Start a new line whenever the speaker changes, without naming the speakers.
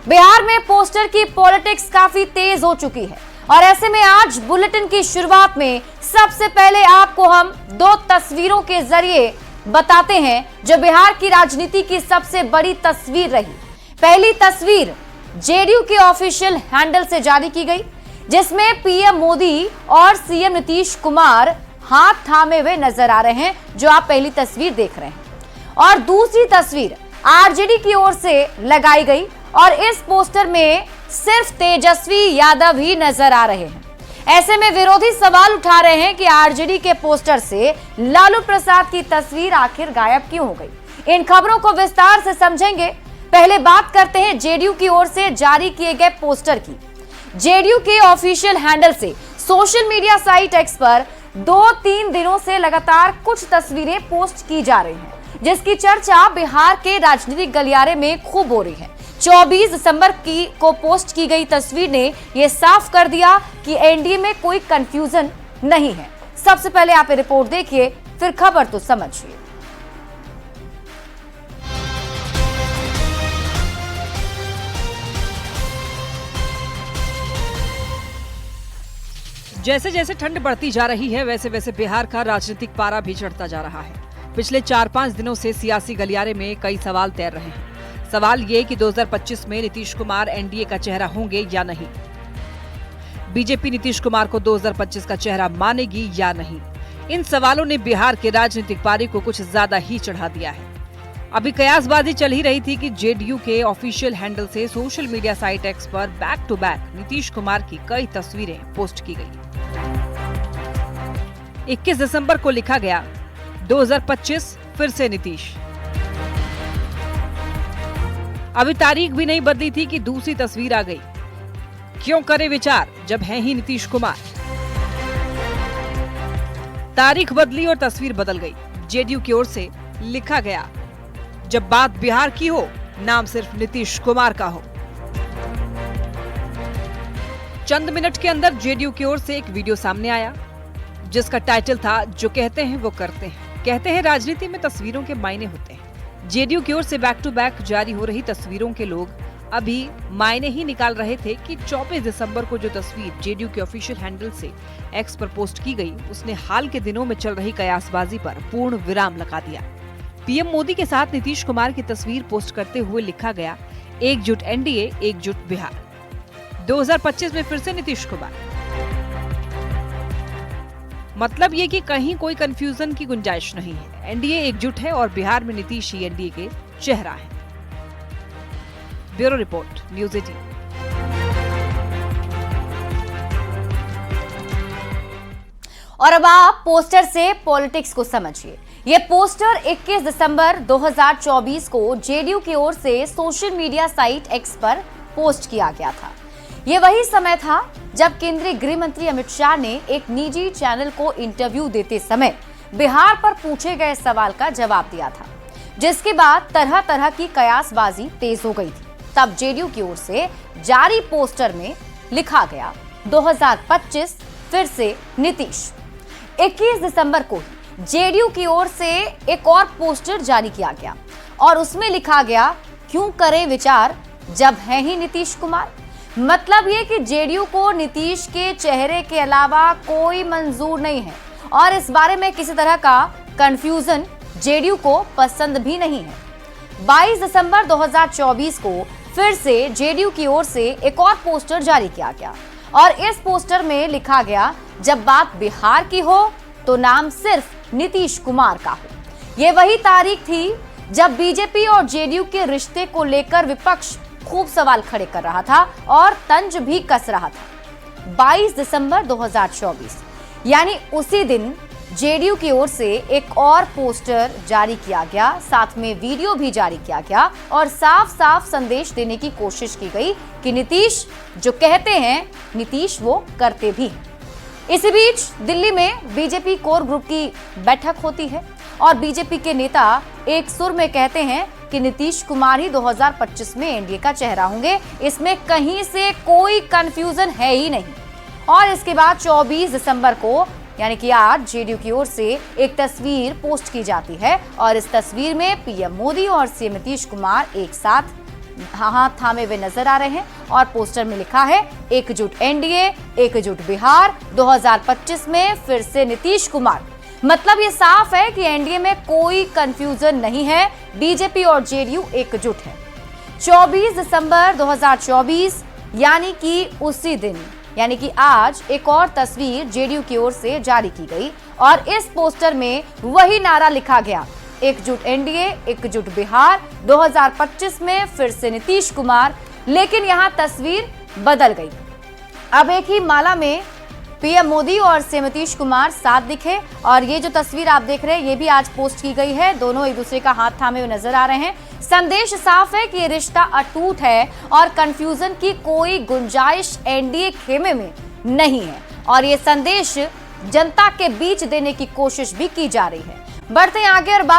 बिहार में पोस्टर की पॉलिटिक्स काफी तेज हो चुकी है और ऐसे में आज बुलेटिन की शुरुआत में सबसे पहले आपको हम दो तस्वीरों के जरिए बताते हैं जो बिहार की राजनीति की सबसे बड़ी तस्वीर रही। पहली तस्वीर जेडीयू के ऑफिशियल हैंडल से जारी की गई, जिसमें पीएम मोदी और सीएम नीतीश कुमार हाथ थामे हुए नजर आ रहे हैं, जो आप पहली तस्वीर देख रहे हैं। और दूसरी तस्वीर आरजेडी की ओर से लगाई गई और इस पोस्टर में सिर्फ तेजस्वी यादव ही नजर आ रहे हैं। ऐसे में विरोधी सवाल उठा रहे हैं कि आरजेडी के पोस्टर से लालू प्रसाद की तस्वीर आखिर गायब क्यों हो गई। इन खबरों को विस्तार से समझेंगे। पहले बात करते हैं जेडीयू की ओर से जारी किए गए पोस्टर की। जेडीयू के ऑफिशियल हैंडल से सोशल मीडिया साइट एक्स पर 2-3 दिनों से लगातार कुछ तस्वीरें पोस्ट की जा रही हैं, जिसकी चर्चा बिहार के राजनीतिक गलियारे में खूब हो रही है। 24 दिसंबर को पोस्ट की गई तस्वीर ने यह साफ कर दिया कि एनडीए में कोई कंफ्यूजन नहीं है। सबसे पहले आप ये रिपोर्ट देखिए, फिर खबर तो समझिए।
जैसे जैसे ठंड बढ़ती जा रही है, वैसे वैसे बिहार का राजनीतिक पारा भी चढ़ता जा रहा है। पिछले 4-5 दिनों से सियासी गलियारे में कई सवाल तैर रहे हैं। सवाल ये कि 2025 में नीतीश कुमार एनडीए का चेहरा होंगे या नहीं। बीजेपी नीतीश कुमार को 2025 का चेहरा मानेगी या नहीं। इन सवालों ने बिहार के राजनीतिक पारे को कुछ ज्यादा ही चढ़ा दिया है। अभी कयासबाजी चल ही रही थी कि जेडीयू के ऑफिशियल हैंडल से सोशल मीडिया साइट एक्स पर back to back Nitish Kumar की कई तस्वीरें पोस्ट की गई। 21 दिसंबर को लिखा गया 2025 फिर से नीतीश। अभी तारीख भी नहीं बदली थी कि दूसरी तस्वीर आ गई। क्यों करे विचार जब हैं ही नीतीश कुमार। तारीख बदली और तस्वीर बदल गई। जेडीयू की ओर से लिखा गया, जब बात बिहार की हो नाम सिर्फ नीतीश कुमार का हो। चंद मिनट के अंदर जेडीयू की ओर से एक वीडियो सामने आया, जिसका टाइटल था, जो कहते हैं वो करते हैं। कहते हैं राजनीति में तस्वीरों के मायने होते हैं। जेडीयू की ओर से बैक टू बैक जारी हो रही तस्वीरों के लोग अभी मायने ही निकाल रहे थे कि 24 दिसंबर को जो तस्वीर जेडीयू के ऑफिशियल हैंडल से एक्स पर पोस्ट की गई, उसने हाल के दिनों में चल रही कयासबाजी पर पूर्ण विराम लगा दिया। पीएम मोदी के साथ नीतीश कुमार की तस्वीर पोस्ट करते हुए लिखा गया, एकजुट एनडीए, एकजुट बिहार। 2025 में फिर से नीतीश कुमार। मतलब ये कि कहीं कोई कंफ्यूजन की गुंजाइश नहीं है। एनडीए एकजुट है और बिहार में नीतीश ही एनडीए के चेहरा है। Bureau report, news 18।
और अब आप पोस्टर से पॉलिटिक्स को समझिए। ये पोस्टर 21 दिसंबर 2024 को जेडीयू की ओर से सोशल मीडिया साइट एक्स पर पोस्ट किया गया था। ये वही समय था जब केंद्रीय गृह मंत्री अमित शाह ने एक निजी चैनल को इंटरव्यू देते समय बिहार पर पूछे गए सवाल का जवाब दिया था, जिसके बाद तरह तरह की कयासबाजी तेज हो गई थी। तब जेडीयू की ओर से जारी पोस्टर में लिखा गया 2025 फिर से नीतीश। 21 दिसंबर को जेडीयू की ओर से एक और पोस्टर जारी किया गया और उसमें लिखा गया, क्यों करें विचार जब हैं ही नीतीश कुमार। मतलब ये कि जेडीयू को नीतीश के चेहरे के अलावा कोई मंजूर नहीं है और इस बारे में किसी तरह का कंफ्यूजन जेडीयू को पसंद भी नहीं है। 22 दिसंबर 2024 को फिर से जेडीयू की ओर से एक और पोस्टर जारी किया गया और इस पोस्टर में लिखा गया, जब बात बिहार की हो तो नाम सिर्फ नीतीश कुमार का हो। ये वही तारीख थी जब बीजेपी और जेडीयू के रिश्ते को लेकर विपक्ष खूब सवाल खड़े कर रहा था और तंज भी कस रहा था। 22 दिसंबर 2024 यानी उसी दिन जेडीयू की ओर से एक और पोस्टर जारी किया गया, साथ में वीडियो भी जारी किया गया और साफ साफ संदेश देने की कोशिश की गई कि नीतीश जो कहते हैं नीतीश वो करते भी हैं। इसी बीच दिल्ली में बीजेपी कोर ग्रुप की बैठक होती है और बीजेपी के नेता एक सुर में कहते हैं कि नीतीश कुमार ही 2025 में एनडीए का चेहरा होंगे। इसमें कहीं से कोई कंफ्यूजन है ही नहीं। और इसके बाद 24 दिसंबर को यानी कि आज जेडीयू की ओर से एक तस्वीर पोस्ट की जाती है और इस तस्वीर में पीएम मोदी और सीएम नीतीश कुमार एक साथ हाथ थामे हुए नजर आ रहे हैं और पोस्टर में लिखा है एकजुट एनडीए, एकजुट बिहार, 2025 में फिर से नीतीश कुमार। मतलब ये साफ है कि एनडीए में कोई कंफ्यूजन नहीं है, बीजेपी और जेडीयू एकजुट है। 24 दिसंबर 2024 यानी कि उसी दिन, यानी कि आज एक और तस्वीर जेडीयू की ओर से जारी की गई और इस पोस्टर में वही नारा लिखा गया, एकजुट एनडीए, एकजुट बिहार, 2025 में फिर से नीतीश कुमार। लेकिन यहां तस्वीर बदल गई। अब एक ही माला में पीएम मोदी और सीएम नीतीश कुमार साथ दिखे और ये जो तस्वीर आप देख रहे हैं ये भी आज पोस्ट की गई है। दोनों एक दूसरे का हाथ थामे हुए नजर आ रहे हैं। संदेश साफ है कि ये रिश्ता अटूट है और कंफ्यूजन की कोई गुंजाइश एनडीए खेमे में नहीं है और ये संदेश जनता के बीच देने की कोशिश भी की जा रही है। बढ़ते हैं आगे और बात